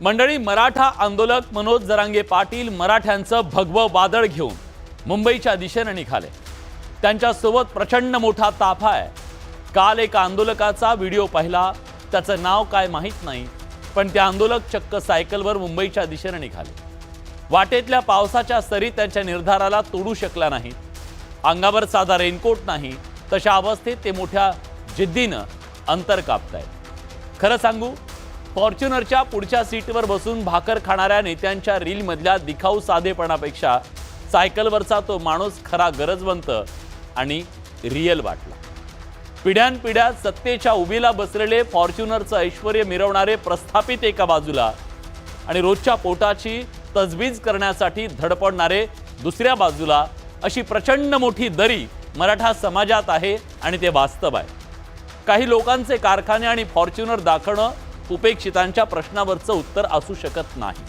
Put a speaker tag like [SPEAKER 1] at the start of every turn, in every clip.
[SPEAKER 1] मंडळी, मराठा आंदोलक मनोज जरांगे पाटील मराठ्यांचं भगवं वादळ घेऊन मुंबईच्या दिशेने निघाले। त्यांच्यासोबत प्रचंड मोठा ताफा आहे। काल एका आंदोलकाचा व्हिडिओ पाहिला, त्याचं नाव काय माहित नाही, पण ते आंदोलक चक्क सायकलवर मुंबईच्या दिशेने निघाले। वाटेतल्या पावसाच्या सरी त्यांच्या निर्धाराला तोडू शकला नाही। अंगावर साधा रेनकोट नाही, तशा अवस्थेत ते मोठ्या जिद्दीनं अंतर कापतायत। खरं सांगू, फॉर्च्युनरच्या पुढच्या सीटवर बसून भाकर खाणाऱ्या नेत्यांच्या रीलमधल्या दिखाऊ साधेपणापेक्षा सायकलवरचा तो माणूस खरा गरजवंत आणि रियल वाटला। पिढ्यानपिढ्या सत्तेच्या उभीला बसलेले फॉर्च्युनरचं ऐश्वर्य मिरवणारे प्रस्थापित एका बाजूला आणि रोजच्या पोटाची तजवीज करण्यासाठी धडपडणारे दुसऱ्या बाजूला, अशी प्रचंड मोठी दरी मराठा समाजात आहे आणि ते वास्तव आहे। काही लोकांचे कारखाने आणि फॉर्च्युनर दाखवणं उपेक्षितांच्या प्रश्नावरचं उत्तर असू शकत नाही।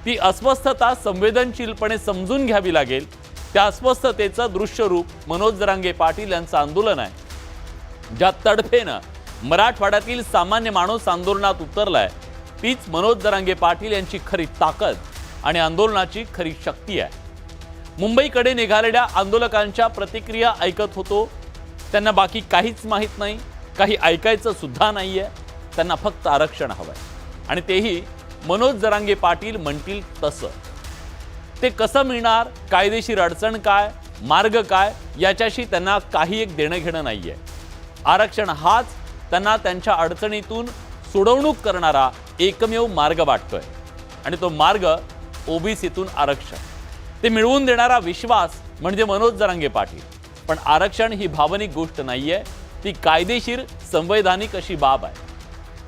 [SPEAKER 1] ती अस्वस्थता संवेदनशीलपणे समजून घ्यावी लागेल। त्या अस्वस्थतेचं दृश्य रूप मनोज जरांगे पाटील यांचं आंदोलन आहे, ज्या तडफेनं मराठवाड्यातील सामान्य माणूस आंदोलनात उतरलाय। तीच मनोज जरांगे पाटील यांची खरी ताकद आणि आंदोलनाची खरी शक्ती आहे। मुंबईकडे निघालेल्या आंदोलकांच्या प्रतिक्रिया ऐकत होतो। त्यांना बाकी काहीच माहित नाही, काही ऐकायचं सुद्धा नाहीये। त्यांना फक्त आरक्षण हवंय, आणि तेही मनोज जरांगे पाटील म्हणतील तसं। ते कसं मिळणार, कायदेशीर अडचण काय, मार्ग काय, याच्याशी त्यांना काही एक देणं घेणं नाहीये। आरक्षण हाच त्यांना त्यांच्या अडचणीतून सोडवणूक करणारा एकमेव मार्ग वाटतोय, आणि तो मार्ग ओबीसीतून आरक्षण। ते मिळवून देणारा विश्वास म्हणजे मनोज जरांगे पाटील। पण आरक्षण ही भावनिक गोष्ट नाहीये, ती कायदेशीर संवैधानिक अशी बाब आहे।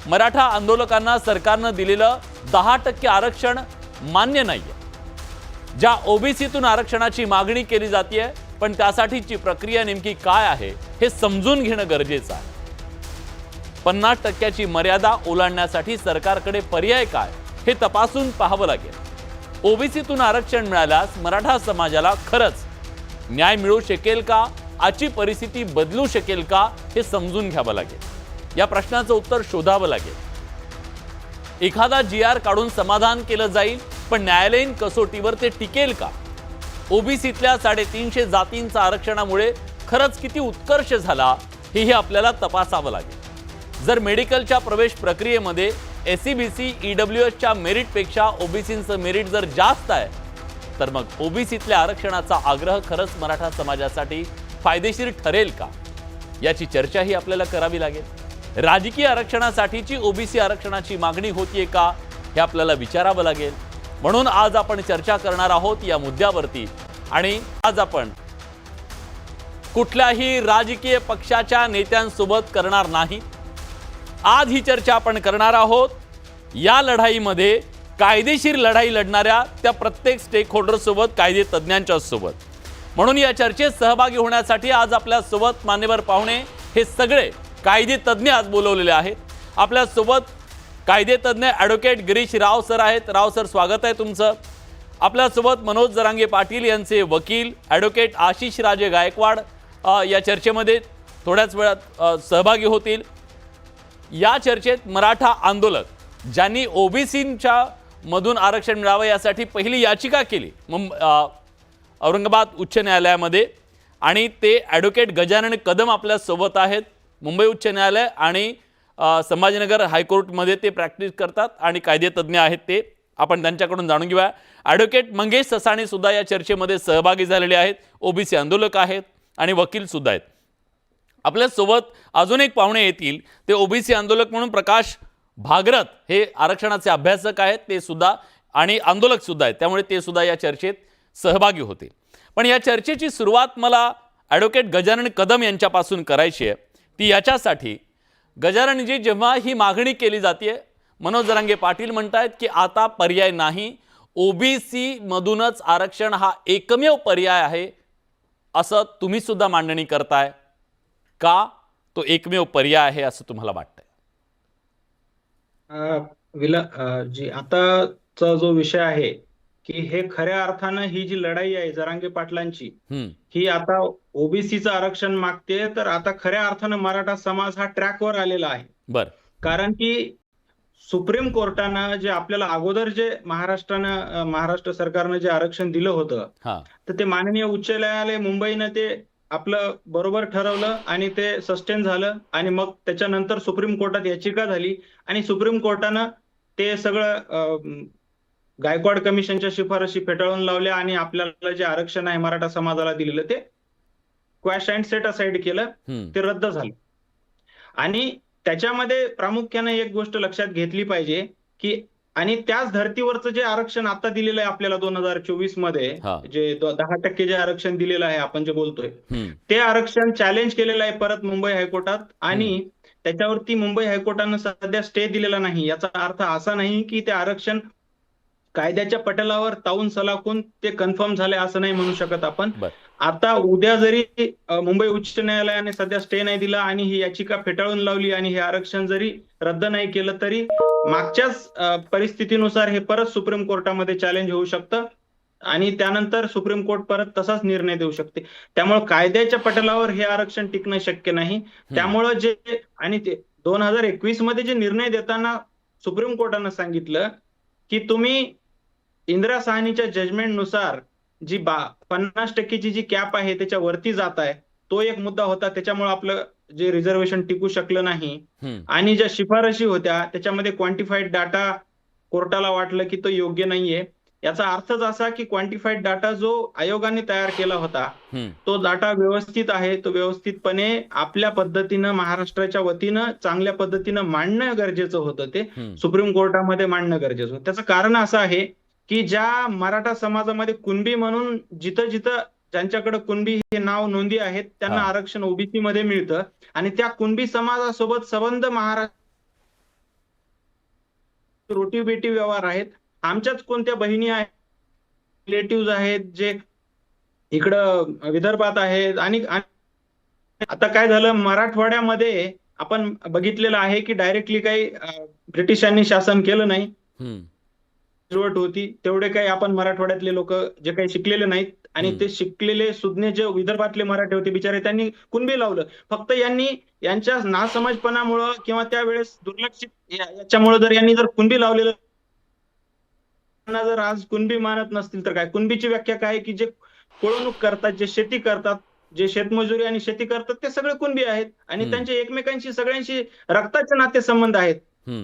[SPEAKER 1] मराठा आंदोलकांना सरकारनं दिलेलं 10% आरक्षण मान्य नाहीये। ज्या ओबीसीतून आरक्षणाची मागणी केली जाते, पण त्यासाठीची प्रक्रिया नेमकी काय आहे हे समजून घेणं गरजेचं आहे। 50% मर्यादा ओलांडण्यासाठी सरकारकडे पर्याय काय हे तपासून पाहावं लागेल। ओबीसीतून आरक्षण मिळाल्यास मराठा समाजाला खरंच न्याय मिळू शकेल का, आजची परिस्थिती बदलू शकेल का, हे समजून घ्यावं लागेल। या प्रश्नाचं उत्तर शोधावं लागेल। एखादा GR काढून समाधान केलं जाईल, पण न्यायालयीन कसोटीवर ते टिकेल का? ओबीसीतल्या 350 जातींचा आरक्षणामुळे खरंच किती उत्कर्ष झाला हेही आपल्याला तपासावं लागेल। जर मेडिकलच्या प्रवेश प्रक्रियेमध्ये SCBC EWSच्या मेरिटपेक्षा ओबीसींचं मेरिट जर जास्त आहे, तर मग ओबीसीतल्या आरक्षणाचा आग्रह खरंच मराठा समाजासाठी फायदेशीर ठरेल का, याची चर्चाही आपल्याला करावी लागेल। राजकीय आरक्षणासाठीची ओबीसी आरक्षणाची मागणी होतीये का, हे आपल्याला विचारावं लागेल। म्हणून आज आपण चर्चा करणार आहोत या मुद्द्यावरती, आणि आज आपण कुठल्याही राजकीय पक्षाच्या नेत्यांसोबत करणार नाही। आज ही चर्चा आपण करणार आहोत या लढाईमध्ये कायदेशीर लढाई लढणाऱ्या त्या प्रत्येक स्टेक होल्डर सोबत, कायदे तज्ञांच्या सोबत। म्हणून या चर्चेत सहभागी होण्यासाठी आज आपल्या सोबत मान्यवर पाहुणे हे सगळे कायदे तज्ञ आज बोलवलेले आहेत। आपल्या सोबत कायदे तज्ञ ॲडव्होकेट गिरीश राव सर आहेत। राव सर, स्वागत आहे तुमचं। आपल्या सोबत मनोज जरांगे पाटील यांचे वकील ॲडव्होकेट आशिष राजे गायकवाड या चर्चेमध्ये थोड्याच वेळात सहभागी होतील। या चर्चेत मराठा आंदोलक ज्यांनी ओबीसींच्या मधून आरक्षण मिळावं यासाठी पहिली याचिका केली औरंगाबाद उच्च न्यायालयामध्ये, आणि ते ॲडव्होकेट गजानन कदम आपल्या सोबत आहेत। मुंबई उच्च न्यायालय आणि संभाजीनगर हायकोर्टमध्ये ते प्रॅक्टिस करतात आणि कायदे तज्ञ आहेत। ते आपण त्यांच्याकडून जाणून घेऊया। ॲडव्होकेट मंगेश ससाणे सुद्धा या चर्चेमध्ये सहभागी झालेले आहेत, ओबीसी आंदोलक आहेत आणि वकील सुद्धा आहेत। आपल्या सोबत अजून एक पाहुणे येतील, ते ओबीसी आंदोलक म्हणून प्रकाश भागरत हे आरक्षणाचे अभ्यासक आहेत, ते सुद्धा आणि आंदोलक सुद्धा आहेत, त्यामुळे ते सुद्धा या चर्चेत सहभागी होते। पण या चर्चेची सुरुवात मला ॲडव्होकेट गजानन कदम यांच्यापासून करायची आहे। ती याच्यासाठी, गजाननजी, जेव्हा ही मागणी केली जाते, मनोज जरांगे पाटील म्हणतायत की आता पर्याय नाही, ओबीसी मधूनच आरक्षण हा एकमेव पर्याय आहे, असं तुम्ही सुद्धा मांडणी करताय का? तो एकमेव पर्याय आहे असं तुम्हाला वाटतंय?
[SPEAKER 2] जी आताचा जो विषय आहे की हे खऱ्या अर्थानं ही जी लढाई आहे जरांगे पाटलांची, ही आता ओबीसीचं आरक्षण मागते, तर आता खऱ्या अर्थानं मराठा समाज हा ट्रॅकवर आलेला आहे।
[SPEAKER 1] बरं,
[SPEAKER 2] कारण की सुप्रीम कोर्टानं जे आपल्याला अगोदर जे महाराष्ट्र सरकारनं जे आरक्षण दिलं होतं,
[SPEAKER 1] हा
[SPEAKER 2] तर ते माननीय उच्च न्यायालय मुंबईनं ते आपलं बरोबर ठरवलं आणि ते सस्टेन झालं आणि मग त्याच्यानंतर सुप्रीम कोर्टात याचिका झाली आणि सुप्रीम कोर्टानं ते सगळं गायकवाड कमिशनच्या शिफारशी फेटाळून लावल्या आणि आपल्याला जे आरक्षण आहे मराठा समाजाला दिलेलं ते क्वॅश अँड सेट असाइड केलं, ते रद्द झालं. आणि त्याच्यामध्ये प्रामुख्याने एक गोष्ट लक्षात घेतली पाहिजे की आणि त्याच धर्तीवरचं जे आरक्षण आता दिलेलं आहे आपल्याला 2024 मध्ये,
[SPEAKER 1] हा.
[SPEAKER 2] जे 10% जे आरक्षण दिलेलं आहे आपण जे बोलतोय, ते आरक्षण चॅलेंज केलेलं आहे परत मुंबई हायकोर्टात आणि त्याच्यावरती मुंबई हायकोर्टानं सध्या स्टे दिलेला नाही. याचा अर्थ असा नाही की ते आरक्षण कायद्याच्या पटलावर ताऊन सलाखून ते कन्फर्म झाले असं नाही म्हणू शकत आपण. आता उद्या जरी मुंबई उच्च न्यायालयाने सध्या स्टे नाही दिला आणि ही याचिका फेटाळून लावली आणि हे आरक्षण जरी रद्द नाही केलं तरी मागच्याच परिस्थितीनुसार हे परत सुप्रीम कोर्टामध्ये चॅलेंज होऊ शकतं आणि त्यानंतर सुप्रीम कोर्ट परत तसाच निर्णय देऊ शकते. त्यामुळे कायद्याच्या पटलावर हे आरक्षण टिकणं शक्य नाही. त्यामुळं जे आणि ते 2021 मध्ये जे निर्णय देताना सुप्रीम कोर्टानं सांगितलं की तुम्ही इंदिरा साहनीच्या जजमेंटनुसार जी 50%ची जी कॅप आहे त्याच्या वरती जात आहे, तो एक मुद्दा होता. त्याच्यामुळे आपलं जे रिझर्वेशन टिकू शकलं नाही आणि ज्या शिफारशी होत्या त्याच्यामध्ये क्वांटिफाईड डाटा कोर्टाला वाटलं की तो योग्य नाहीये. याचा अर्थच असा की क्वांटिफाईड डाटा जो आयोगाने तयार केला होता तो डाटा व्यवस्थित आहे, तो व्यवस्थितपणे आपल्या पद्धतीनं महाराष्ट्राच्या वतीनं चांगल्या पद्धतीनं मांडणं गरजेचं होतं. ते सुप्रीम कोर्टामध्ये मांडणं गरजेचं होतं. त्याचं कारण असं आहे की ज्या मराठा समाजामध्ये कुणबी म्हणून जिथं जिथं ज्यांच्याकडे कुणबी हे नाव नोंदी आहेत त्यांना आरक्षण ओबीसी मध्ये मिळतं आणि त्या कुणबी समाजासोबत संबंध महाराष्ट्र रोटी बेटी व्यवहार आहेत. आमच्याच कोणत्या बहिणी आहेत, रिलेटिव्ह आहेत जे इकडं विदर्भात आहेत आणि आता काय झालं मराठवाड्यामध्ये आपण बघितलेलं आहे की डायरेक्टली काही ब्रिटिशांनी शासन केलं नाही. होती तेवढे काही आपण मराठवाड्यातले लोक जे काही शिकलेले नाहीत आणि ते शिकलेले सुज्ञ जे विदर्भातले मराठी होते बिचारे त्यांनी कुणबी लावलं. फक्त यांच्या नासमजपणामुळं किंवा त्यावेळेस दुर्लक्षित याच्यामुळे जर यांनी जर कुणबी लावलेलं जर आज कुणबी मानत नसतील तर काय, कुणबीची व्याख्या काय की जे कोळवणूक करतात, जे शेती करतात, जे शेतमजुरी आणि शेती करतात ते सगळे कुणबी आहेत आणि त्यांचे एकमेकांशी सगळ्यांशी रक्ताचे नातेसंबंध आहेत.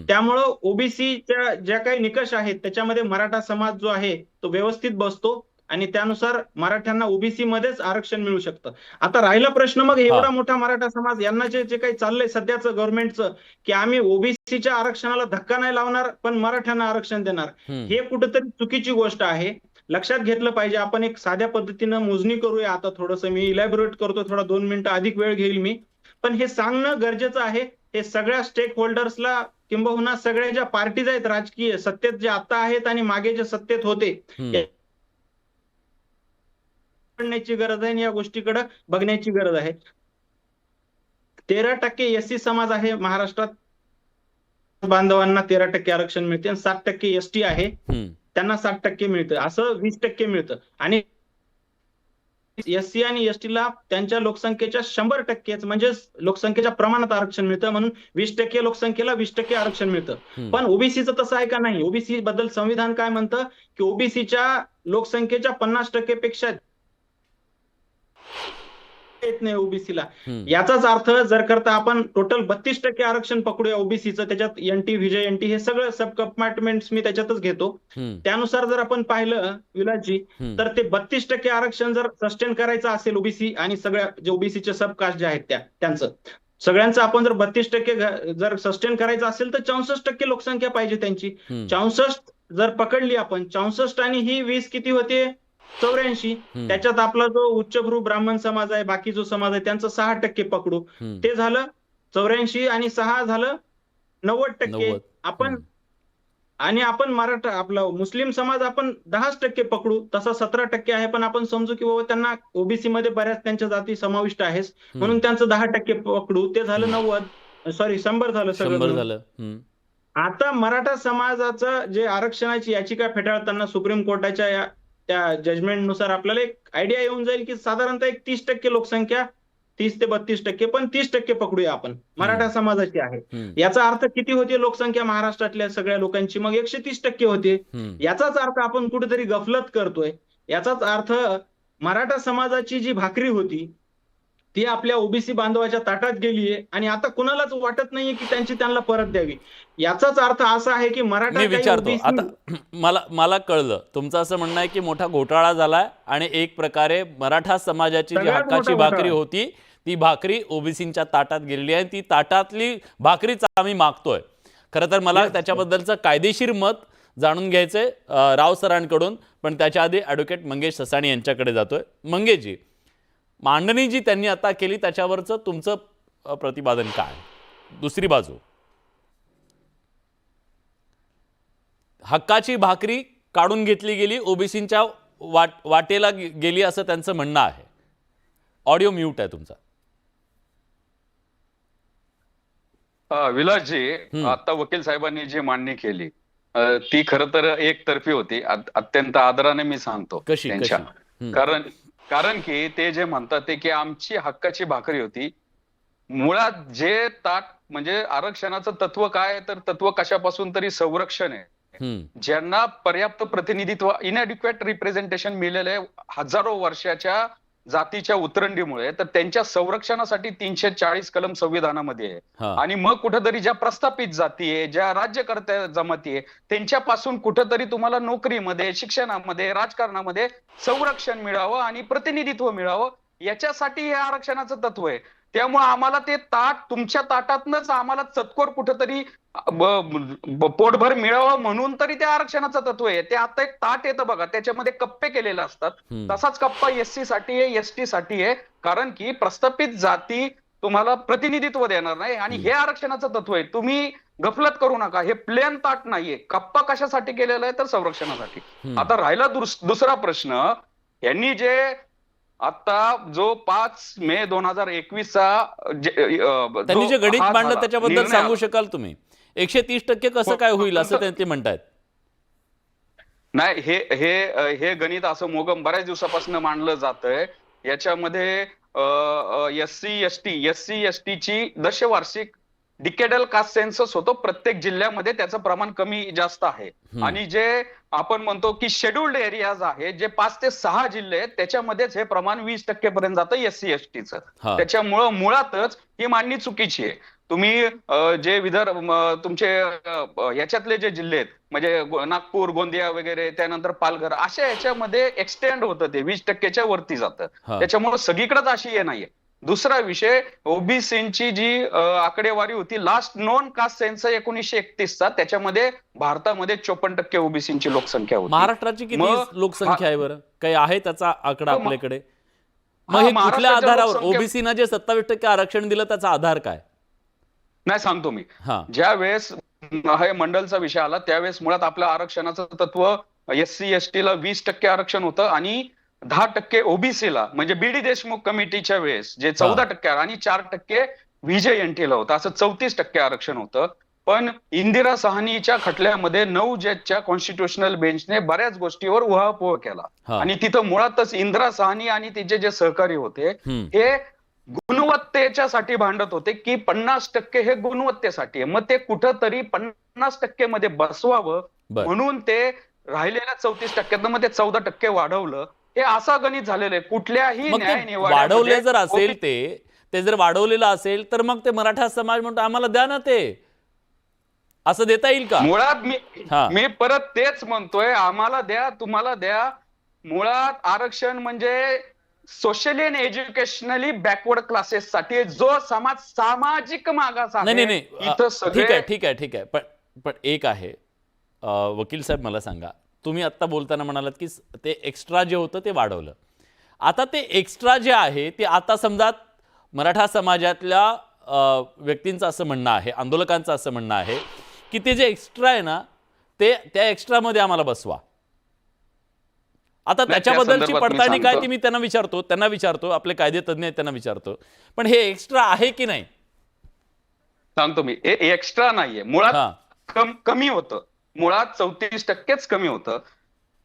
[SPEAKER 2] त्यामुळं ओबीसीच्या ज्या काही निकष आहेत त्याच्यामध्ये मराठा समाज जो आहे तो व्यवस्थित बसतो आणि त्यानुसार मराठ्यांना ओबीसी मध्येच आरक्षण मिळू शकतं. आता राहिला प्रश्न मग एवढा मोठा मराठा समाज यांना जे काही चाललंय सध्याचं गव्हर्नमेंटचं की आम्ही ओबीसीच्या आरक्षणाला धक्का नाही लावणार पण मराठ्यांना आरक्षण देणार, हे कुठेतरी चुकीची गोष्ट आहे. लक्षात घेतलं पाहिजे. आपण एक साध्या पद्धतीनं मोजणी करूया. आता थोडंसं मी इलॅबोरेट करतो, थोडा 2 मिनिटं अधिक वेळ घेईल मी, पण हे सांगणं गरजेचं आहे. हे सगळ्या स्टेक होल्डर्सला किंबहुना सगळ्या ज्या पार्टीज आहेत राजकीय सत्तेत जे आता आहेत आणि मागे जे सत्तेत होते ची गरज आहे आणि या गोष्टीकडे बघण्याची गरज आहे. 13% एससी समाज आहे महाराष्ट्रात, बांधवांना 13% आरक्षण मिळते आणि 7% एसटी आहे त्यांना 7% मिळतं, असं 20% मिळतं आणि एससी आणि एसटीला त्यांच्या लोकसंख्येच्या 100% म्हणजे लोकसंख्येच्या प्रमाणात आरक्षण मिळतं म्हणून 20% लोकसंख्येला 20% आरक्षण मिळतं. पण ओबीसीचं तसं आहे का नाही? ओबीसी बद्दल संविधान काय म्हणतं की ओबीसीच्या लोकसंख्येच्या 50% पेक्षा येत नाही ओबीसीला. याचाच अर्थ जर करता आपण टोटल 32% आरक्षण पकडूया ओबीसीचं, त्याच्यात एनटी, व्हीजे एनटी हे सगळं सब कंपार्टमेंट्स मी त्याच्यातच घेतो. त्यानुसार जर आपण पाहिलं विलासजी तर ते 32% आरक्षण जर सस्टेन करायचं असेल ओबीसी आणि सगळ्या जे ओबीसीचे सब कास्ट जे आहेत त्यांचं सगळ्यांचं आपण जर 32% जर सस्टेन करायचं असेल तर 64% लोकसंख्या पाहिजे त्यांची. 64 जर पकडली आपण 64 आणि ही 20 किती होते 84. त्याच्यात आपला जो उच्चभ्रू ब्राह्मण समाज आहे, बाकी जो समाज आहे त्यांचं 6% पकडू, ते झालं 84 आणि 6 झालं 90%. आपण मराठा आपला मुस्लिम समाज आपण 10% पकडू, तसा 17% आहे, पण आपण समजू की बाबा त्यांना ओबीसी मध्ये बऱ्याच त्यांच्या जाती समाविष्ट आहेत म्हणून त्यांचं 10% पकडू, ते झालं 100 झालं सगळं. आता मराठा समाजाचं जे आरक्षणाची याचिका फेटाळताना सुप्रीम कोर्टाच्या त्या जजमेंटनुसार आपल्याला एक आयडिया येऊन जाईल की साधारणतः एक 30% लोकसंख्या 30 ते 32%, पण 30% पकडूया आपण, मराठा समाजाची आहे.
[SPEAKER 1] हम्म.
[SPEAKER 2] याचा अर्थ किती होते लोकसंख्या महाराष्ट्रातल्या सगळ्या लोकांची? मग 130% होते. याचाच अर्थ आपण कुठेतरी गफलत करतोय. याचाच अर्थ मराठा समाजाची जी भाकरी होती ती आपल्या ओबीसी बांधवाच्या ताटात गेलीये आणि आता कुणालाच वाटत नाहीये की त्यांना परत द्यावी. याचाच अर्थ असा आहे की मराठा
[SPEAKER 1] मी
[SPEAKER 2] काही
[SPEAKER 1] विचारतो
[SPEAKER 2] ओबीसी
[SPEAKER 1] आता, मला कळलं तुमचं असं म्हणणं आहे की मोठा घोटाळा झालाय आणि एक प्रकारे मराठा समाजाची जी
[SPEAKER 2] सगळ्यात
[SPEAKER 1] हक्काची
[SPEAKER 2] मोठा
[SPEAKER 1] भाकरी
[SPEAKER 2] घोटाळा.
[SPEAKER 1] होती ती भाकरी ओबीसींच्या ताटात गेलेली आहे. ती ताटातली भाकरीच आम्ही मागतोय. खरं तर मला त्याच्याबद्दलचं कायदेशीर मत जाणून घ्यायचंय राव सरांकडून, पण त्याच्या आधी ॲडव्होकेट मंगेश ससाणी यांच्याकडे जातोय. मंगेशजी, मांडणी जी त्यांनी आता केली त्याच्यावरचं तुमचं प्रतिपादन काय? दुसरी बाजू, हक्काची भाकरी काढून घेतली गेली, ओबीसींच्या वाटेला गेली असं त्यांचं म्हणणं आहे. ऑडिओ म्यूट आहे तुमचा.
[SPEAKER 3] विलासजी, आता वकील साहेबांनी जी मांडणी केली ती खरं तर एकतर्फी होती. अत्यंत आदराने मी सांगतो
[SPEAKER 1] कशी
[SPEAKER 3] त्यांच्या. कारण की ते जे म्हणतात ते की आमची हक्काची भाकरी होती. मुळात जे ताट म्हणजे आरक्षणाचं तत्व काय, तर तत्व कशापासून तरी संरक्षण आहे. ज्यांना पर्याप्त प्रतिनिधित्व, इनएडिक्वेट रिप्रेझेंटेशन मिळालेलं आहे हजारो वर्षाच्या जातीच्या उतरंडीमुळे, तर त्यांच्या संरक्षणासाठी 340 कलम संविधानामध्ये आहे. आणि मग कुठेतरी ज्या प्रस्थापित जाती आहे, ज्या राज्यकर्त्या जमाती आहे, त्यांच्यापासून कुठेतरी तुम्हाला नोकरीमध्ये, शिक्षणामध्ये, राजकारणामध्ये संरक्षण मिळावं आणि प्रतिनिधित्व मिळावं, याच्यासाठी हे आरक्षणाचं तत्व आहे. त्यामुळे आम्हाला ते ताट तुमच्या ताटातनच आम्हाला चतकोर कुठेतरी पोटभर मिळावं म्हणून तरी ते आरक्षणाचं तत्व आहे. ते आता एक ताट येतं बघा, त्याच्यामध्ये कप्पे केलेले असतात. तसाच कप्पा एससी साठी आहे, एसटी साठी आहे. कारण की प्रस्थापित जाती तुम्हाला प्रतिनिधित्व देणार नाही आणि हे आरक्षणाचं तत्व आहे. तुम्ही गफलत करू नका. हे प्लेन ताट नाहीये. कप्पा कशासाठी केलेला आहे, तर संरक्षणासाठी. आता राहिला दुसरा प्रश्न, यांनी जे आता जो 5 मे 2021चा
[SPEAKER 1] त्यांनी जे गणित मांडलं त्याच्याबद्दल सांगू शकाल तुम्ही? 130% कसं काय होईल असं ते म्हणतायत?
[SPEAKER 3] नाही, हे गणित असं मोगम बऱ्याच दिवसापासून मांडलं जातंय. याच्यामध्ये एससी एसटीची दशवार्षिक डिकेडल कास्ट सेन्सस होतो प्रत्येक जिल्ह्यामध्ये, त्याचं प्रमाण कमी जास्त आहे. आणि जे आपण म्हणतो की शेड्युल्ड एरियाज आहे, जे 5 ते 6 जिल्हे आहेत, त्याच्यामध्येच हे प्रमाण 20% पर्यंत जातं एससी एसटीचं. त्याच्यामुळं मुळातच ही मांडणी चुकीची आहे. तुम्ही जे तुमचे याच्यातले जे जिल्हे आहेत, म्हणजे नागपूर, गोंदिया वगैरे, त्यानंतर पालघर, अशा याच्यामध्ये एक्सटेंड होतं, ते 20%च्या वरती जातं. त्याच्यामुळे सगळीकडेच अशी हे नाहीये. दुसरा विषय, ओबीसीची जी आकडेवारी होती लास्ट नॉन कास्ट सेन्स 1931चा, त्याच्यामध्ये भारतामध्ये 54% ओबीसीची लोकसंख्या होती.
[SPEAKER 1] महाराष्ट्राची किती लोकसंख्या आहे बरं? काही आहे त्याचा आकडा आपल्याकडे? मग हे कुठल्या आधारावर ओबीसीना जे 27% आरक्षण दिलं त्याचा आधार काय?
[SPEAKER 3] नाही, सांगतो मी. ज्या वेळेस हे मंडलचा विषय आला त्यावेळेस मुळात आपल्या आरक्षणाचं तत्व एससी एसटीला 20% आरक्षण होतं आणि 10% ओबीसीला, म्हणजे बीडी देशमुख कमिटीच्या वेळेस जे 14% आणि 4% व्हीजेएनटीला होतं, असं 34% आरक्षण होतं. पण इंदिरा साहनीच्या खटल्यामध्ये 9 जजच्या कॉन्स्टिट्युशनल बेंचने बऱ्याच गोष्टीवर उहापोह केला आणि तिथं मुळातच इंदिरा साहनी आणि तिचे जे सहकारी होते हे गुणवत्तेच्या साठी भांडत होते की 50% हे गुणवत्तेसाठी आहे. मग ते कुठंतरी 50% मध्ये बसवावं म्हणून ते राहिलेल्या 34% मध्ये 14% वाढवलं. हे असं गणित झालेलं आहे. कुठल्याही
[SPEAKER 1] वाढवले जर असेल ते जर वाढवलेलं असेल तर मग ते मराठा समाज म्हणतो आम्हाला द्या ना, ते असं देता येईल का?
[SPEAKER 3] मुळात मी परत तेच म्हणतोय, आम्हाला द्या, तुम्हाला द्या. मुळात आरक्षण म्हणजे सोशली आणि एज्युकेशनली बॅकवर्ड क्लासेस साठी जो समाज सामाजिक मागास आहे.
[SPEAKER 1] नाही, ठीक आहे. पण एक आहे, वकील साहेब मला सांगा, तुम्ही आता बोलताना म्हणालात की ते एक्स्ट्रा जे होतं ते वाढवलं. आता ते एक्स्ट्रा जे आहे ते आता समजा मराठा समाजातल्या व्यक्तींचं असं म्हणणं आहे, आंदोलकांचं असं म्हणणं आहे की ते जे एक्स्ट्रा आहे ना ते त्या एक्स्ट्रामध्ये आम्हाला बसवा. आता त्याच्याबद्दलची पडताळणी काय ती मी त्यांना विचारतो, आपले कायदे तज्ञ आहेत त्यांना विचारतो. पण हे एक्स्ट्रा आहे की नाही
[SPEAKER 3] सांगतो मी. एक्स्ट्रा नाहीये, मुळात कमी होतं. मुळात 34%च कमी होतं.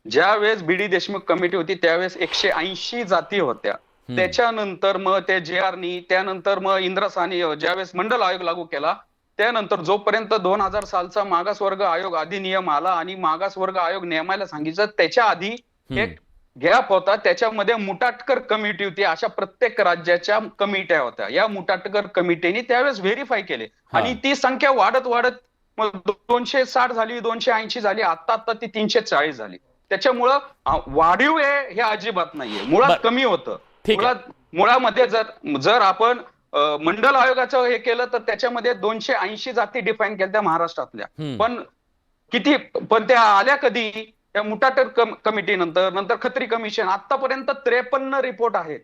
[SPEAKER 3] ज्या वेळेस बीडी देशमुख कमिटी होती त्यावेळेस 180 जाती होत्या. त्याच्यानंतर मग ते JR त्यानंतर मग इंदिरा साहनी ज्यावेळेस मंडल आयोग लागू केला, त्यानंतर जोपर्यंत 2000 सालचा मागासवर्ग आयोग अधिनियम आला आणि मागासवर्ग आयोग नेमायला सांगितलं, त्याच्या आधी एक गॅप होता. त्याच्यामध्ये मुटाटकर कमिटी होती. अशा प्रत्येक राज्याच्या कमिट्या होत्या. या मुटाटकर कमिटीने त्यावेळेस व्हेरीफाय केले आणि ती संख्या वाढत वाढत मग 260 झाली, 280 झाली, आता ती 340 झाली. त्याच्यामुळं वाढीव आहे हे अजिबात नाहीये, मुळात कमी होतं. मुळामध्ये जर आपण मंडल आयोगाचं हे केलं तर त्याच्यामध्ये 280 जाती डिफाईन केल्या महाराष्ट्रातल्या. पण त्या आल्या कधी? त्या मुटाटकर कमिटी नंतर खत्री कमिशन. आतापर्यंत 53 रिपोर्ट आहेत.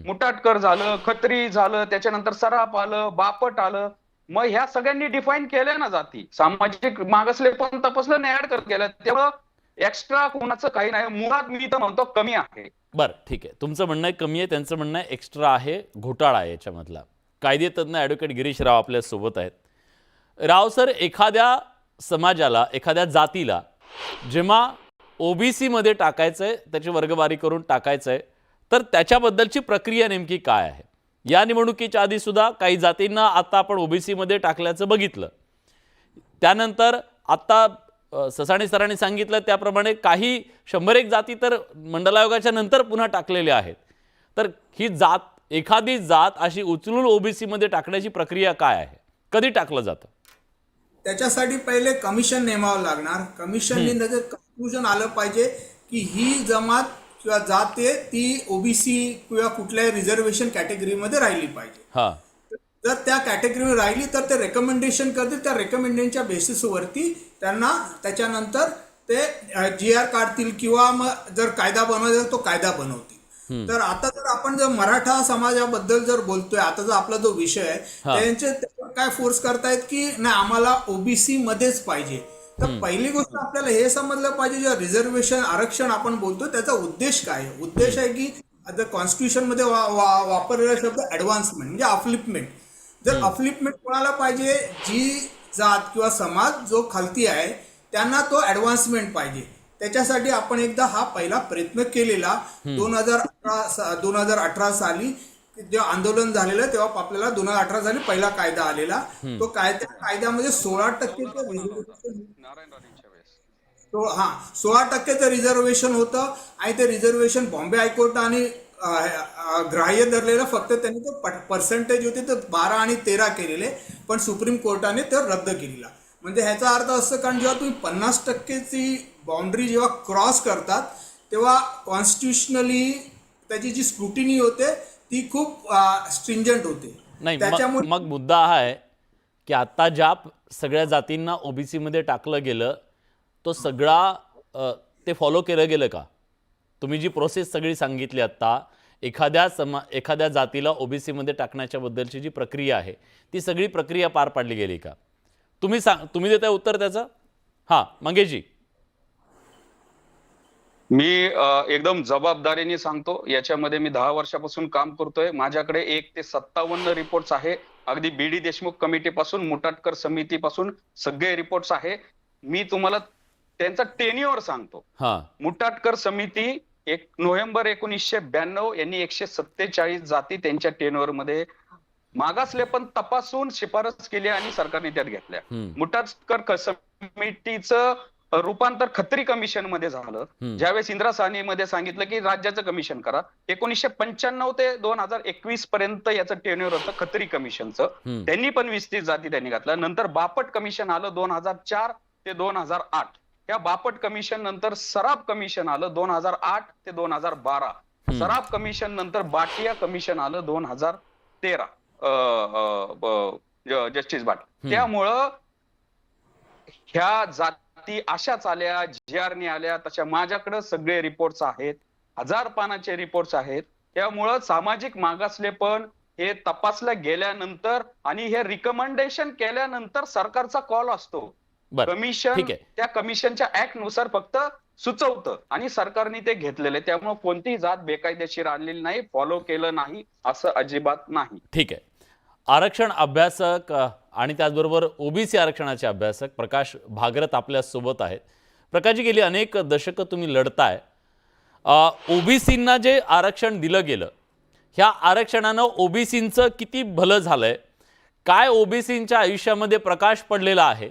[SPEAKER 3] मुटाटकर झालं, खत्री झालं, त्याच्यानंतर सराफ आलं, बापट आलं. मग ह्या सगळ्यांनी डिफाईन केल्या ना जाती. सामाजिक मागासले पण तपासलं नाही, ऍड करत गेलं. त्यामुळं एक्स्ट्रा कोणाचं काही नाही. मुळात मी तर म्हणतो कमी आहे.
[SPEAKER 1] बरं, ठीक आहे. तुमचं म्हणणं आहे कमी आहे, त्यांचं म्हणणं आहे एक्स्ट्रा आहे, घोटाळा आहे याच्यामधला. कायदेतज्ञ ॲडव्होकेट गिरीश राव आपल्या सोबत आहेत. राव सर, एखाद्या समाजाला, एखाद्या जातीला जेव्हा OBC मध्ये टाकायचंय, त्याची वर्गवारी करून टाकायचंय, तर त्याच्याबद्दलची प्रक्रिया नेमकी काय आहे? या निवडणुकीच्या आधी सुद्धा काही जातींना आता आपण OBC मध्ये टाकल्याचं बघितलं. त्यानंतर आता ससाणे सरांनी सांगितलं त्याप्रमाणे काही 101 जाती तर मंडल आयोगाच्या नंतर पुन्हा टाकलेल्या आहेत. तर ही एखादी जात अशी उचलून OBC मध्ये टाकण्याची प्रक्रिया काय आहे? कधी टाकलं जातं?
[SPEAKER 4] त्याच्यासाठी पहिले कमिशन नेमावं लागणार. कमिशनने त्याचं कन्क्लुजन आलं पाहिजे की ही जमात किंवा जात आहे ती OBC किंवा कुठल्याही रिझर्वेशन कॅटेगरीमध्ये राहिली पाहिजे. जर त्या कॅटेगरीवर राहिली तर ते रेकमेंडेशन करतील. त्या रेकमेंडेशनच्या बेसिसवरती त्यांना त्याच्यानंतर ते GR काढतील किंवा मग जर कायदा बनवायचा तो कायदा बनवतील. तर आता जर आपण जर मराठा समाजाबद्दल जर बोलतोय, आता जो आपला जो विषय आहे, त्यांचे काय फोर्स करतायत की नाही आम्हाला OBC मध्येच पाहिजे. तर पहिली गोष्ट आपल्याला हे समजलं पाहिजे, जे रिझर्वेशन आरक्षण आपण बोलतो त्याचा उद्देश काय आहे. उद्देश आहे की आता कॉन्स्टिट्यूशन मध्ये वापरलेला शब्द ऍडव्हान्समेंट म्हणजे अपलिफ्टमेंट. जर अपलिफ्टमेंट कोणाला पाहिजे, जी जात किंवा समाज जो खालती आहे त्यांना तो ऍडव्हान्समेंट पाहिजे. त्याच्यासाठी आपण एकदा हा पहिला प्रयत्न केलेला 2018 साली जेव्हा आंदोलन झालेलं तेव्हा आपल्याला 2018 साली पहिला कायदा आलेला. तो कायद्यामध्ये 16% 16% रिझर्वेशन होतं आणि ते रिझर्वेशन बॉम्बे हायकोर्ट आणि ग्राह्य धरलेलं. फक्त त्यांनी तो पर्सेंटेज होते तर 12 आणि 13 केलेले, पण सुप्रीम कोर्टाने ते रद्द केलेला. म्हणजे ह्याचा अर्थ असं, कारण जेव्हा तुम्ही 50%ची बाउंड्री जेव्हा क्रॉस करतात तेव्हा कॉन्स्टिट्युशनली त्याची जी स्क्रुटिनी होते ती खूप स्ट्रिंजंट होते.
[SPEAKER 1] नाही, मग मुद्दा हा आहे की आता ज्या सगळ्या जातींना OBC मध्ये टाकलं गेलं तो सगळा ते फॉलो केलं गेलं का? तुम्ही जी प्रोसेस सगळी सांगितली आता, एखाद्या जातीला OBC मध्ये टाकण्याच्या बद्दलची जी प्रक्रिया आहे ती सगळी प्रक्रिया पार पाडली गेली का? तुम्ही देताय उत्तर त्याचं? मंगेशजी.
[SPEAKER 3] मी एकदम जबाबदारीने सांगतो. याच्यामध्ये मी 10 वर्षापासून काम करतोय. माझ्याकडे 1 ते 57 रिपोर्ट्स आहे. अगदी BD देशमुख कमिटीपासून, मुटाटकर समितीपासून सगळे रिपोर्ट्स आहे. मी तुम्हाला त्यांचा टेन्युअर सांगतो. मुटाटकर समिती 1 नोव्हेंबर 1992 यांनी 147 जाती त्यांच्या टेन्युअर मध्ये मागासले पण तपासून शिफारस केली आणि सरकारने त्यात घेतल्या. मुटाटकर समितीचं रूपांतर खत्री कमिशन मध्ये झालं. ज्यावेळेस इंदिरा साहनी मध्ये सांगितलं की राज्याचं कमिशन करा. 1995 ते 2021 पर्यंत याचं टेन्युअर होतं खत्री कमिशनचं. त्यांनी पण 20-30 जाती त्यांनी घातल्या. नंतर बापट कमिशन आलं 2004 ते 2008. या बापट कमिशन नंतर सराफ कमिशन आलं 2008 ते 2012. सराफ कमिशन नंतर बाटिया कमिशन आलं 2013. जस्टिस बाट. त्यामुळं ह्या जाती अशाच आल्या, GR आल्या तशा. माझ्याकडे सगळे रिपोर्ट्स आहेत, 1000 पानाचे रिपोर्ट्स आहेत. त्यामुळं सामाजिक मागासलेपण हे तपासल्या गेल्यानंतर आणि हे रिकमेंडेशन केल्यानंतर सरकारचा कॉल असतो. कमिशन त्या कमिशनच्या ऍक्ट नुसार फक्त सुचवतं आणि सरकारने ते घेतलेले. त्यामुळे कोणतीही जात बेकायदेशीर आणलेली नाही, फॉलो केलं नाही असं अजिबात नाही.
[SPEAKER 1] ठीक आहे. आरक्षण अभ्यासक आणि त्याचबरोबर OBC आरक्षणाचे अभ्यासक प्रकाश भागरत आपल्या सोबत आहेत. प्रकाशजी, गेली अनेक दशकं तुम्ही लढताय. OBCंना जे आरक्षण दिलं गेलं ह्या आरक्षणानं ओबीसींचं किती भलं झालंय, काय ओबीसींच्या आयुष्यामध्ये प्रकाश पडलेला आहे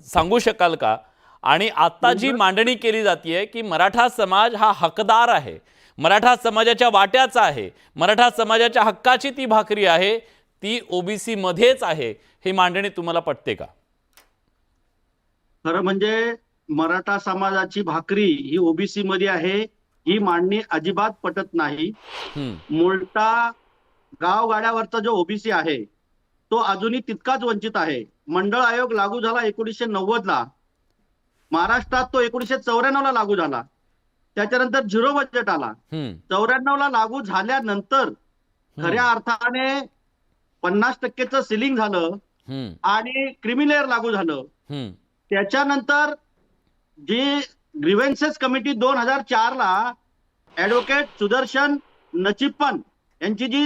[SPEAKER 1] सांगू शकाल का? आणि आता जी मांडणी केली जाते की मराठा समाज हा हकदार आहे, मराठा समाजाच्या वाट्याचा आहे, मराठा समाजाच्या हक्काची ती भाकरी आहे, ती ओबीसी मध्येच आहे, ही मांडणी तुम्हाला पटते का?
[SPEAKER 5] खरं म्हणजे मराठा समाजाची भाकरी ही ओबीसी मध्ये आहे, ही मांडणी अजिबात पटत नाही. मूळता गावगाड्यावरचा जो ओबीसी आहे तो अजूनही तितकाच वंचित आहे. मंडळ आयोग लागू झाला 1990 ला, महाराष्ट्रात तो 1994 ला लागू झाला. त्याच्यानंतर झिरो बजेट आला. 94 ला लागू झाल्यानंतर खऱ्या अर्थाने 50% सिलिंग झालं आणि क्रिमिलेअर लागू झालं. त्याच्यानंतर जी ग्रीव्हन्सेस कमिटी 2004 ला ऍडव्होकेट सुदर्शन नचिप्पन यांची जी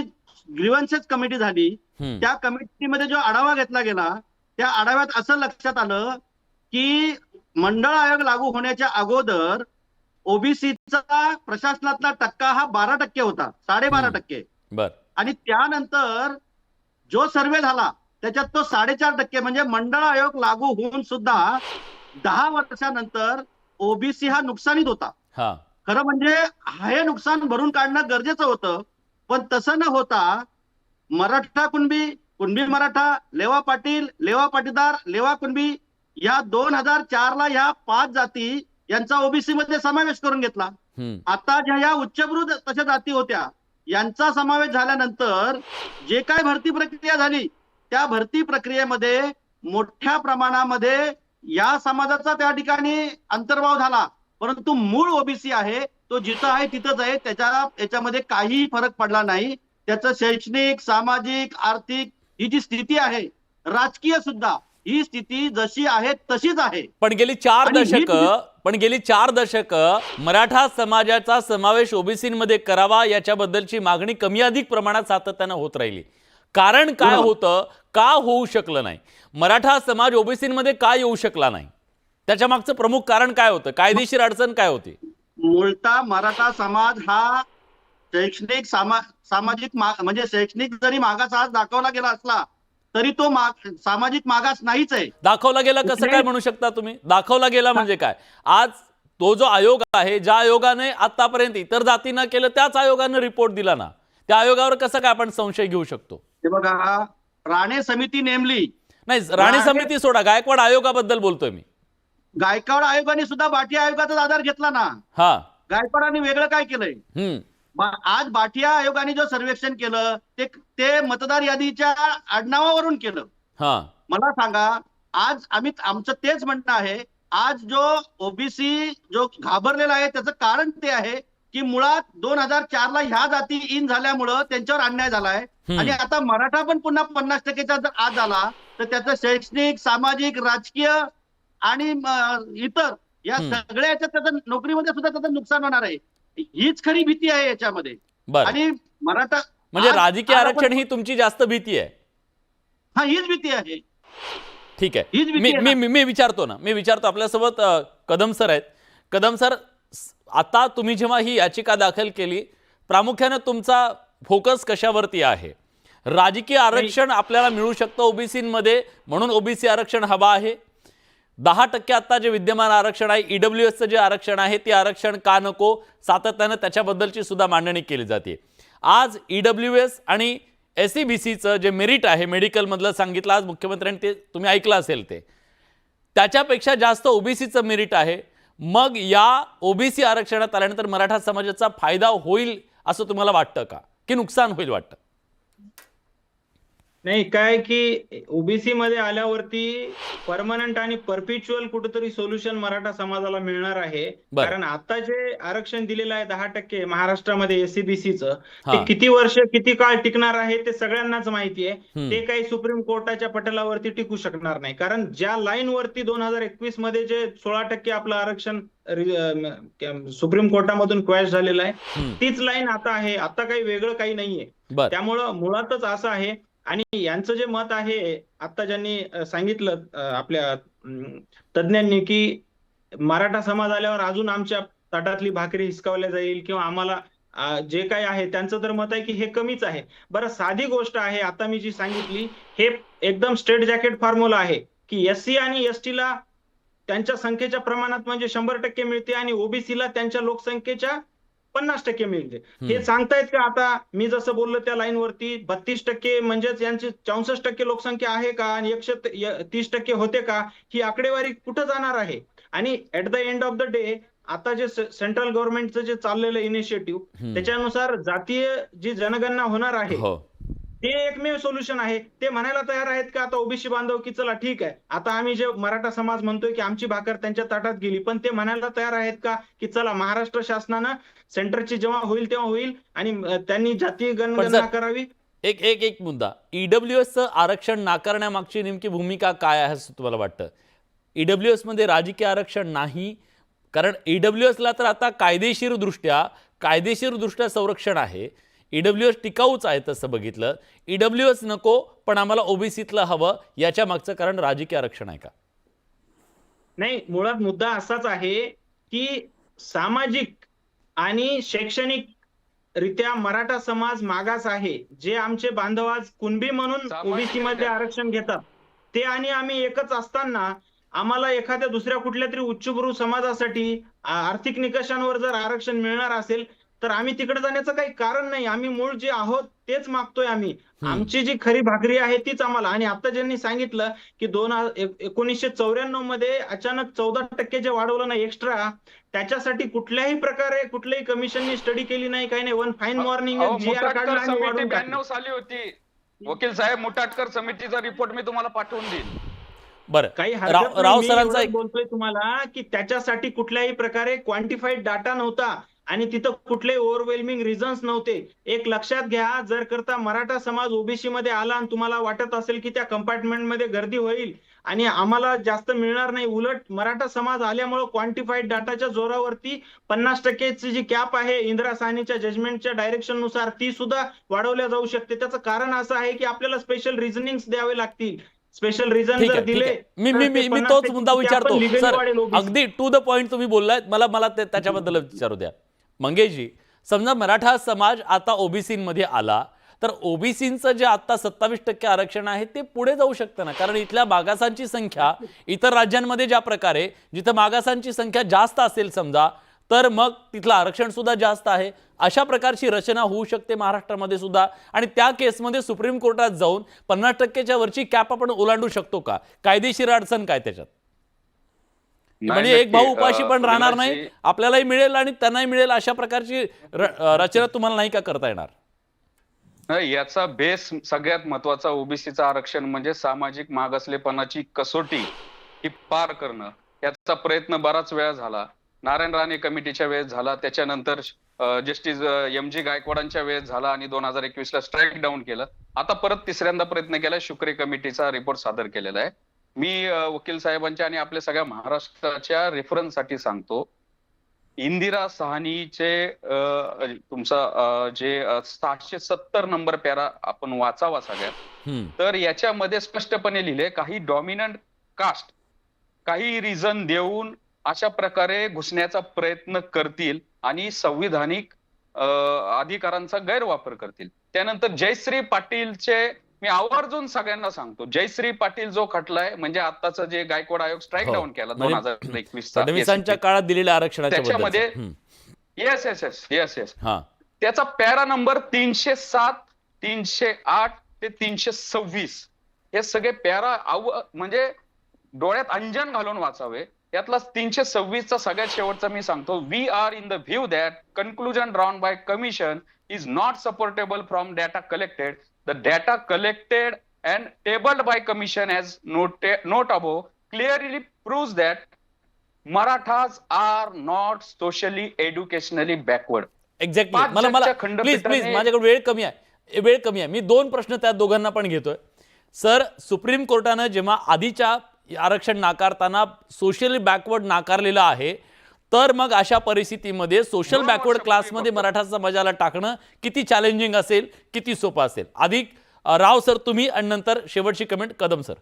[SPEAKER 5] ग्रीव्हन्सेस कमिटी झाली, त्या कमिटीमध्ये जो आढावा घेतला गेला, त्या आढाव्यात असं लक्षात आलं की मंडळ आयोग लागू होण्याच्या अगोदर ओबीसीचा प्रशासनातला टक्का हा 12% होता, 12.5%. आणि त्यानंतर जो सर्वे झाला त्याच्यात तो 4.5%. म्हणजे मंडळ आयोग लागू होऊन सुद्धा 10 वर्षानंतर ओबीसी हा नुकसानीत होता. खरं म्हणजे हे नुकसान भरून काढणं गरजेचं होतं, पण तसं न होता मराठा कुणबी, कुणबी मराठा, लेवा पाटील, लेवा पाटीदार, लेवा कुणबी या 2004 ला ह्या 5 जाती यांचा ओबीसी मध्ये समावेश करून घेतला. आता ज्या या उच्चभ्रू तशा जाती होत्या यांचा समावेश झाल्यानंतर जे काय भरती प्रक्रिया झाली, त्या भरती प्रक्रियेमध्ये मोठ्या प्रमाणामध्ये या समाजाचा त्या ठिकाणी अंतर्भाव झाला. परंतु मूळ ओबीसी आहे तो जिथं आहे तिथंच आहे, याच्यामध्ये काहीही फरक पडला नाही. त्याचं शैक्षणिक, सामाजिक, आर्थिक ही जी स्थिती आहे, राजकीय सुद्धा ही स्थिती जशी आहे तशीच आहे.
[SPEAKER 1] पण गेली 4 दशक मराठा समाजाचा समावेश ओबीसीमध्ये करावा याच्याबद्दलची मागणी कमी अधिक प्रमाणात सातत्यानं होत राहिली. कारण काय होतं, का होऊ शकलं नाही? मराठा समाज ओबीसीमध्ये का येऊ शकला नाही? त्याच्या मागचं प्रमुख कारण काय होतं? कायदेशीर अडचण काय होती?
[SPEAKER 5] मूळतः मराठा समाज हा शैक्षणिक सामाजिक म्हणजे शैक्षणिक जरी मागास आज दाखवला गेला असला तरी तो सामाजिक मागास नाहीच आहे.
[SPEAKER 1] दाखवला गेला कसं काय म्हणू शकता तुम्ही? दाखवला गेला म्हणजे काय? आज तो जो आयोग आहे, ज्या आयोगाने आतापर्यंत इतर जातींना केलं त्याच आयोगाने रिपोर्ट दिला ना, त्या आयोगावर कसं काय आपण संशय घेऊ शकतो?
[SPEAKER 5] हे बघा, राणे समिती नेमली
[SPEAKER 1] नाही, राणे समिती सोडा, गायकवाड आयोगाबद्दल बोलतोय मी.
[SPEAKER 5] गायकवाड आयोगाने सुद्धा बाटिया आयोगाचा आधार घेतला ना. गायकवाडांनी वेगळं काय केलंय? आज बाटिया आयोगाने जो सर्वेक्षण केलं ते मतदार यादीच्या आडनावावरून केलं. मला सांगा, आज आमचं तेच म्हणणं आहे, आज जो ओबीसी जो घाबरलेला आहे त्याचं कारण ते आहे की मुळात 2004 ला ह्या जाती इन झाल्यामुळं त्यांच्यावर अन्याय झालाय. आणि आता मराठा पण पुन्हा 50%चा जर आज झाला तर त्याचं शैक्षणिक, सामाजिक, राजकीय आणि इतर या सगळ्या याच्यात त्याचं नोकरीमध्ये सुद्धा त्याचं नुकसान होणार आहे. हीच खरी भीती आहे याच्यामध्ये. आणि मराठा
[SPEAKER 1] म्हणजे राजकीय आरक्षण ही तुमची जास्त भीती आहे?
[SPEAKER 5] हा, हीच भीती आहे.
[SPEAKER 1] ठीक आहे, मी विचारतो आपल्यासोबत कदम सर आहेत. कदम सर, आता तुम्ही जेव्हा ही याचिका दाखल केली, प्रामुख्याने तुमचा फोकस कशावरती आहे? राजकीय आरक्षण आपल्याला मिळू शकतं ओबीसीमध्ये म्हणून ओबीसी आरक्षण हवा आहे. 10% आता जे विद्यमान आरक्षण आहे, ईडब्ल्यूएसचं जे आरक्षण आहे, ते आरक्षण का नको? सातत्यानं त्याच्याबद्दलची सुद्धा मांडणी केली जाते. आज ईडब्ल्यूएस आणि एसईबीसीचं जे मेरिट आहे, मेडिकल मधलं सांगितलं आज मुख्यमंत्र्यांनी, ते तुम्ही ऐकलं असेल, ते त्याच्यापेक्षा जास्त ओबीसीचं मेरिट आहे. मग या ओबीसी आरक्षणात आल्यानंतर मराठा समाजाचा फायदा होईल असं तुम्हाला वाटतं का, की नुकसान होईल वाटतं?
[SPEAKER 2] नाही, काय की ओबीसी मध्ये आल्यावरती परमनंट आणि परपिच्युअल कुठेतरी सोल्युशन मराठा समाजाला मिळणार आहे. कारण आता जे आरक्षण दिलेलं आहे 10% महाराष्ट्रामध्ये एससीबीसीचं, ते किती वर्ष किती काळ टिकणार आहे ते सगळ्यांनाच माहिती आहे. ते काही सुप्रीम कोर्टाच्या पटलावरती टिकू शकणार नाही. कारण ज्या लाईन वरती 2021 मध्ये जे 16% आपलं आरक्षण सुप्रीम कोर्टामधून क्वॅश झालेलं आहे, तीच लाईन आता आहे. आता काही वेगळं काही नाहीये. त्यामुळं मुळातच असं आहे. आणि यांचं जे मत आहे, आता ज्यांनी सांगितलं आपल्या तज्ञांनी, की मराठा समाज आल्यावर अजून आमच्या ताटातली भाकरी हिसकावल्या जाईल किंवा आम्हाला जे काही आहे त्यांचं तर मत आहे की हे कमीच आहे. बरं, साधी गोष्ट आहे आता मी जी सांगितली, हे एकदम स्ट्रेट जॅकेट फॉर्म्युला आहे की एससी आणि एसटीला त्यांच्या संख्येच्या प्रमाणात म्हणजे 100% मिळते आणि ओबीसीला त्यांच्या लोकसंख्येच्या 50% मिळते. हे सांगतायत का आता मी जसं बोललो त्या लाईनवरती 32% म्हणजेच यांची 64% लोकसंख्या आहे का आणि 130% होते का? ही आकडेवारी कुठं जाणार आहे? आणि at the end of the day आता जे सेंट्रल गव्हर्नमेंटचं जे चाललेलं इनिशिएटिव्ह त्याच्यानुसार जातीय जी जनगणना होणार आहे
[SPEAKER 1] हो.
[SPEAKER 2] ते एकमेव सोल्युशन आहे. ते म्हणायला तयार आहेत का आता ओबीसी बांधव की चला ठीक आहे, आता आम्ही जे मराठा समाज म्हणतोय की आमची भाकर त्यांच्या ताटात गेली, पण ते म्हणायला तयार आहेत का की चला महाराष्ट्र शासनानं सेंटरची जेव्हा होईल तेव्हा होईल आणि त्यांनी जातीय जनगणना करावी?
[SPEAKER 1] एक मुद्दा, ईडब्ल्यूएसचं आरक्षण नाकारण्यामागची नेमकी भूमिका काय आहे असं तुम्हाला वाटतं? ईडब्ल्यूएस मध्ये राजकीय आरक्षण नाही, कारण ईडब्ल्यूएसला तर आता कायदेशीरदृष्ट्या संरक्षण आहे. ईडब्ल्यूएस टिकाऊच आहे तसं बघितलं. ईडब्ल्यूएस नको पण आम्हाला ओबीसीतलं हवं, याच्या मागचं कारण राजकीय आरक्षण आहे का?
[SPEAKER 2] नाही, मुळात मुद्दा असाच आहे की सामाजिक आणि शैक्षणिक रित्या मराठा समाज मागास आहे. जे आमचे बांधव आज कुणबी म्हणून ओबीसी मध्ये आरक्षण घेतात ते आणि आम्ही एकच असताना आम्हाला एखाद्या दुसऱ्या कुठल्या तरी उच्चभ्रू समाजासाठी आर्थिक निकषांवर जर आरक्षण मिळणार असेल तर आम्ही तिकडे जाण्याचं काही कारण नाही. आम्ही मूळ जे आहोत तेच मागतोय आम्ही. आमची जी खरी भाकरी आहे तीच आम्हाला. आणि आता ज्यांनी सांगितलं की 1994 मध्ये अचानक 14% जे वाढवलं ना एक्स्ट्रा, त्याच्यासाठी कुठल्याही प्रकारे कुठल्याही कमिशननी स्टडी केली नाही, काही नाही. वन फाईन मॉर्निंग जीआर काढला आणि वाढवून टाकलं.
[SPEAKER 3] 92 साली होती वकील साहेब, मुटाटकर समितीचा रिपोर्ट मी तुम्हाला पाठवून देईन.
[SPEAKER 1] बरं,
[SPEAKER 2] काही
[SPEAKER 1] राव सरांचा एक
[SPEAKER 2] बोलतोय तुम्हाला की त्याच्यासाठी कुठल्याही प्रकारे क्वांटिफाईड डाटा नव्हता आणि तिथं कुठलेही ओव्हरवेल्मिंग रिझन्स नव्हते. एक लक्षात घ्या, जर करता मराठा समाज ओबीसी मध्ये आला आणि तुम्हाला वाटत असेल की त्या कंपार्टमेंटमध्ये गर्दी होईल आणि आम्हाला जास्त मिळणार नाही, उलट मराठा समाज आल्यामुळे क्वांटिफाईड डाटाच्या जोरावरती 50%ची जी कॅप आहे इंदिरा साहनीच्या जजमेंटच्या डायरेक्शन नुसार ती सुद्धा वाढवल्या जाऊ शकते. त्याचं कारण असं आहे की आपल्याला स्पेशल रिझनिंग द्यावे लागतील. स्पेशल रिझन जर दिले
[SPEAKER 1] मी तोच मुद्दा विचारतो सर, अगदी टू द पॉइंट तुम्ही बोललात. मला त्याच्याबद्दल विचारू द्या. मंगेशजी, समजा मराठा समाज आता ओबीसीमध्ये आला तर ओबीसीचं जे आता 27% आरक्षण आहे ते पुढे जाऊ शकतं ना, कारण इथल्या मागासांची संख्या इतर राज्यांमध्ये ज्या प्रकारे जिथं मागासांची संख्या जास्त असेल समजा, तर मग तिथलं आरक्षण सुद्धा जास्त आहे. अशा प्रकारची रचना होऊ शकते महाराष्ट्रामध्ये सुद्धा. आणि त्या केसमध्ये सुप्रीम कोर्टात जाऊन 50%च्या वरची कॅप आपण ओलांडू शकतो का? कायदेशीर अडचण काय त्याच्यात? म्हणजे एक भाऊ उपाशी पण राहणार नाही, आपल्यालाही मिळेल आणि त्यांनाही मिळेल, अशा प्रकारची रचना तुम्हाला नाही का करता येणार?
[SPEAKER 3] याचा बेस सगळ्यात महत्वाचा ओबीसीचं आरक्षण म्हणजे सामाजिक मागासलेपणाची कसोटी ही पार करणं. याचा प्रयत्न बराच वेळा झाला. नारायण राणे कमिटीच्या वेळेस झाला, त्याच्यानंतर जस्टिस एम.जी. गायकवाडांच्या वेळेस झाला आणि 2021ला स्ट्राईक डाऊन केलं. आता परत तिसऱ्यांदा प्रयत्न केला, शुक्रे कमिटीचा रिपोर्ट सादर केलेला आहे. मी वकील साहेबांच्या आणि आपल्या सगळ्या महाराष्ट्राच्या रेफरन्ससाठी सांगतो, इंदिरा साहनीचे तुमचा जे 770 नंबर पॅरा आपण वाचावा सगळ्यात, तर याच्यामध्ये स्पष्टपणे लिहिले काही डॉमिनंट कास्ट काही रिझन देऊन अशा प्रकारे घुसण्याचा प्रयत्न करतील आणि संविधानिक अधिकारांचा गैरवापर करतील. त्यानंतर जयश्री पाटीलचे मी आवर्जून सगळ्यांना सांगतो, जयश्री पाटील जो खटलाय म्हणजे आताचं जे गायकवाड आयोग स्ट्राईक डाऊन केला
[SPEAKER 1] 2021च्या काळात दिलेल्या आरक्षणाच्या
[SPEAKER 3] त्याच्यामध्ये येस त्याचा पॅरा नंबर 307, 308 ते 326 हे सगळे पॅरा म्हणजे डोळ्यात अंजन घालून वाचावे. यातला 326चा सगळ्यात शेवटचा मी सांगतो, we are in the view that conclusion drawn by commission is not supportable from data collected. The data collected and tabled by commission as note above clearly proves that Marathas are not socially educationally backward.
[SPEAKER 1] Exactly. मला please माझ्याकडे वेळ कमी आहे. मी 2 प्रश्न त्या दोघांना पण घेतोय. सर, सुप्रीम कोर्टानं जेव्हा आधीच्या आरक्षण नाकारताना सोशली बॅकवर्ड नाकारलेलं आहे, तर मग अशा परिस्थितीमध्ये सोशल बॅकवर्ड क्लासमध्ये मराठा समाजाला टाकणं किती चॅलेंजिंग असेल, किती सोपं असेल? अधिक राव सर तुम्ही आणि नंतर शेवटची कमेंट कदम सर.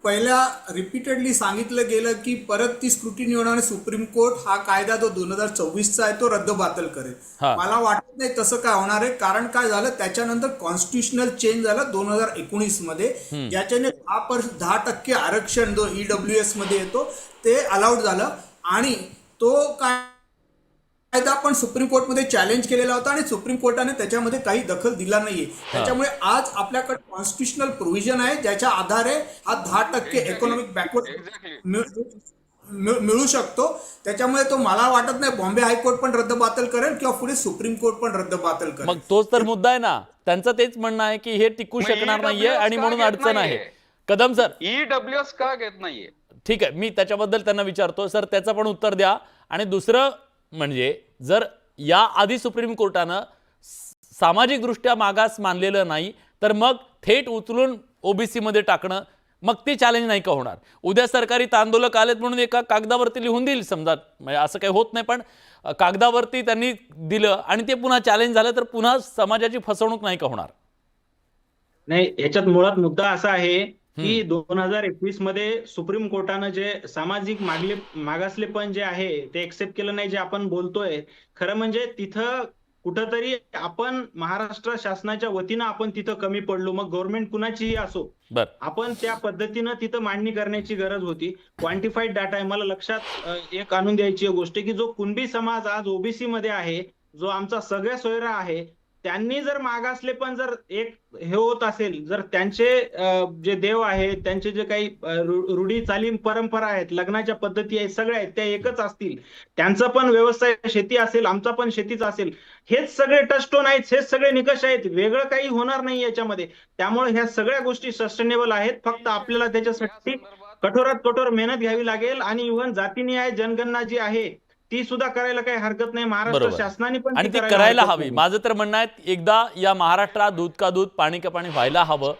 [SPEAKER 4] पहिल्या रिपीटेडली सांगितलं गेलं की परत ती स्क्रुटिनी होणार आणि सुप्रीम कोर्ट हा कायदा जो 2024चा आहे तो रद्दबातल करेल.
[SPEAKER 1] हा.
[SPEAKER 4] मला वाटत नाही तसं काय होणार आहे, कारण काय झालं त्याच्यानंतर कॉन्स्टिट्युशनल चेंज झाला 2019 मध्ये, ज्याच्याने 10% आरक्षण जो EWS मध्ये येतो ते अलाउड झालं आणि तो कायदा पण सुप्रीम कोर्टमध्ये चॅलेंज केलेला होता आणि सुप्रीम कोर्टाने त्याच्यामध्ये काही दखल दिला नाहीये. त्याच्यामुळे आज आपल्याकडे कॉन्स्टिट्युशनल प्रोव्हिजन आहे ज्याच्या आधारे हा 10% इकॉनॉमिक बॅकवर्ड मिळू शकतो. त्याच्यामुळे तो मला वाटत नाही बॉम्बे हायकोर्ट पण रद्दबातल करेल किंवा पुढे सुप्रीम कोर्ट पण रद्दबातल करेल.
[SPEAKER 1] मग तोच तर मुद्दा आहे ना, त्यांचं तेच म्हणणं आहे की हे टिकू शकणार नाहीये आणि म्हणून अडचण आहे. कदम सर,
[SPEAKER 3] EWS का घेत नाहीये?
[SPEAKER 1] ठीक आहे, मी त्याच्याबद्दल त्यांना विचारतो. सर त्याचं पण उत्तर द्या. आणि दुसरं म्हणजे जर या आधी सुप्रीम कोर्टानं सामाजिकदृष्ट्या मागास मानलेलं नाही तर मग थेट उचलून ओबीसी मध्ये टाकणं, मग ते चॅलेंज नाही का होणार? उद्या सरकारी आंदोलक आलेत म्हणून एका कागदावरती लिहून देईल समजा, म्हणजे असं काही होत नाही, पण कागदावरती त्यांनी दिलं आणि ते पुन्हा चॅलेंज झालं तर पुन्हा समाजाची फसवणूक नाही का होणार?
[SPEAKER 2] नाही, याच्यात मुळात मुद्दा असा आहे की 2021 मध्ये सुप्रीम कोर्टानं जे सामाजिक मागासलेपण जे आहे ते एक्सेप्ट केलं नाही, जे आपण बोलतोय. खरं म्हणजे तिथं कुठंतरी आपण महाराष्ट्र शासनाच्या वतीनं आपण तिथं कमी पडलो. मग गव्हर्नमेंट कुणाचीही असो, आपण त्या पद्धतीनं तिथं मांडणी करण्याची गरज होती. क्वांटिफाईड डाटा आहे. मला लक्षात एक आणून द्यायची गोष्ट की जो कुणबी समाज आज ओबीसी मध्ये आहे, जो आमचा सगळ्या सोयरा आहे, त्यांनी जर मागासले पण जर एक हे होत असेल, जर त्यांचे जे देव आहेत, त्यांचे जे काही रूढी चालीम परंपरा आहेत, लग्नाच्या पद्धती आहेत, सगळ्या आहेत त्या एकच असतील, त्यांचा पण व्यवसाय शेती असेल, आमचा पण शेतीचा असेल, हेच सगळे टचस्टोन आहेत, हेच सगळे निकष आहेत, वेगळं काही होणार नाही याच्यामध्ये. त्यामुळे ह्या सगळ्या गोष्टी सस्टेनेबल आहेत. फक्त आपल्याला त्याच्यासाठी कठोरात कठोर मेहनत घ्यावी लागेल आणि इव्हन जातीनिहाय जनगणना जी आहे ती सुद्धा करायला काही हरकत नाही. महाराष्ट्र शासनाने पण
[SPEAKER 1] आणि ती करायला हवी. माझं तर म्हणणं आहे एकदा या महाराष्ट्रात दूध का दूध पाणी का पाणी व्हायला हवं.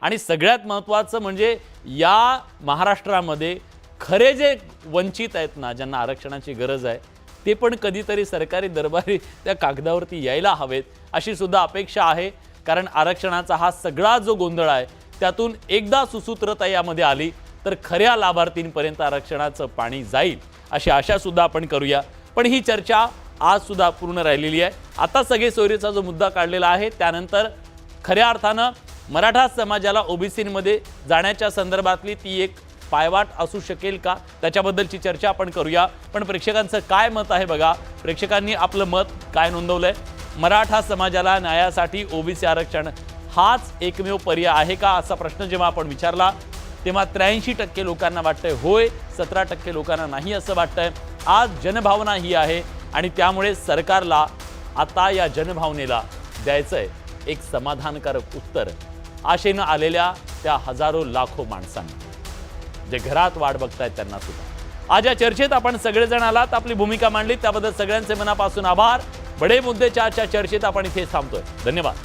[SPEAKER 1] आणि सगळ्यात महत्त्वाचं म्हणजे या महाराष्ट्रामध्ये खरे जे वंचित आहेत ना, ज्यांना आरक्षणाची गरज आहे, ते पण कधीतरी सरकारी दरबारी त्या कागदावरती यायला हवेत अशी सुद्धा अपेक्षा आहे. कारण आरक्षणाचा हा सगळा जो गोंधळ आहे त्यातून एकदा सुसूत्रता यामध्ये आली तर खऱ्या लाभार्थींपर्यंत आरक्षणाचं पाणी जाईल अशी आशा सुद्धा आपण करूया. पण ही चर्चा आज सुद्धा पूर्ण राहिलेली आहे. आता सगळे सोयरीचा जो मुद्दा काढलेला आहे त्यानंतर खऱ्या अर्थानं मराठा समाजाला ओबीसीमध्ये जाण्याच्या संदर्भातली ती एक पायवाट असू शकेल का, त्याच्याबद्दलची चर्चा आपण करूया. पण प्रेक्षकांचं काय मत आहे बघा. प्रेक्षकांनी आपलं मत काय नोंदवलंय? मराठा समाजाला न्यायासाठी ओबीसी आरक्षण हाच एकमेव पर्याय आहे का असा प्रश्न जेव्हा आपण विचारला तेव्हा 83% लोकांना वाटतंय होय, 17% लोकांना नाही असं वाटतंय. आज जनभावना ही आहे आणि त्यामुळे सरकारला आता या जनभावनेला द्यायचंय एक समाधानकारक उत्तर आशेनं आलेल्या त्या हजारो लाखो माणसांना जे घरात वाट बघतायत त्यांना सुद्धा. आज या चर्चेत आपण सगळेजण आलात, आपली भूमिका मांडली, त्याबद्दल सगळ्यांचे मनापासून आभार. बडे मुद्दे चर्चेत आपण इथे थांबतोय. धन्यवाद.